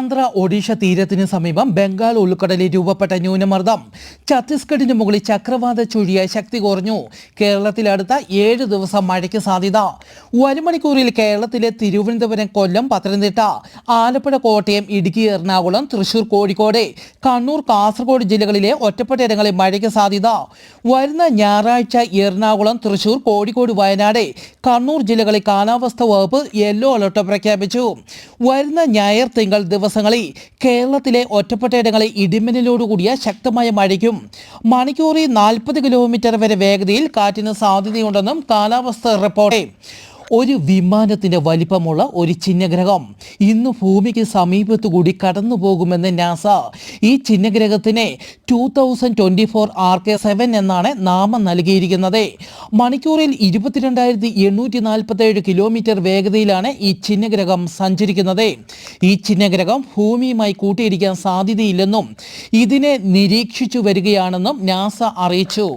ആന്ധ്ര ഒഡീഷ തീരത്തിന് സമീപം ബംഗാൾ ഉൾക്കടലിൽ രൂപപ്പെട്ട ന്യൂനമർദ്ദം ഛത്തീസ്ഗഡിന് മുകളിൽ ചക്രവാത ചുഴിയായി ശക്തി കുറഞ്ഞു. കേരളത്തിൽ അടുത്ത 7 ദിവസം മഴയ്ക്ക് സാധ്യത. വരും മണിക്കൂറിൽ കേരളത്തിലെ തിരുവനന്തപുരം, കൊല്ലം, പത്തനംതിട്ട, ആലപ്പുഴ, കോട്ടയം, ഇടുക്കി, എറണാകുളം, തൃശൂർ, കോഴിക്കോട്, കണ്ണൂർ, കാസർഗോഡ് ജില്ലകളിലെ ഒറ്റപ്പെട്ടയിടങ്ങളിൽ മഴയ്ക്ക് സാധ്യത. വരുന്ന ഞായറാഴ്ച എറണാകുളം, തൃശൂർ, കോഴിക്കോട്, വയനാട്, കണ്ണൂർ ജില്ലകളിൽ കാലാവസ്ഥാ വകുപ്പ് യെല്ലോ അലർട്ട് പ്രഖ്യാപിച്ചു. വരുന്ന ഞായർ, തിങ്കൾ ദിവസങ്ങളിൽ കേരളത്തിലെ ഒറ്റപ്പെട്ടയിടങ്ങളിൽ ഇടിമിന്നലോടുകൂടിയ ശക്തമായ മഴയ്ക്കും മണിക്കൂറിൽ 40 കിലോമീറ്റർ വരെ വേഗതയിൽ കാറ്റിന് സാധ്യതയുണ്ടെന്നും കാലാവസ്ഥാ റിപ്പോർട്ട്. ഒരു വിമാനത്തിൻ്റെ വലിപ്പമുള്ള ഒരു ചിഹ്നഗ്രഹം ഇന്ന് ഭൂമിക്ക് സമീപത്തുകൂടി കടന്നു പോകുമെന്ന് നാസ. ഈ ചിഹ്നഗ്രഹത്തിന് 2024 RK-7 എന്നാണ് നാമം നൽകിയിരിക്കുന്നത്. മണിക്കൂറിൽ 22,847 കിലോമീറ്റർ വേഗതയിലാണ് ഈ ചിഹ്നഗ്രഹം സഞ്ചരിക്കുന്നത്. ഈ ചിഹ്നഗ്രഹം ഭൂമിയുമായി കൂട്ടിയിടിക്കാൻ സാധ്യതയില്ലെന്നും ഇതിനെ നിരീക്ഷിച്ചു വരികയാണെന്നും നാസ അറിയിച്ചു.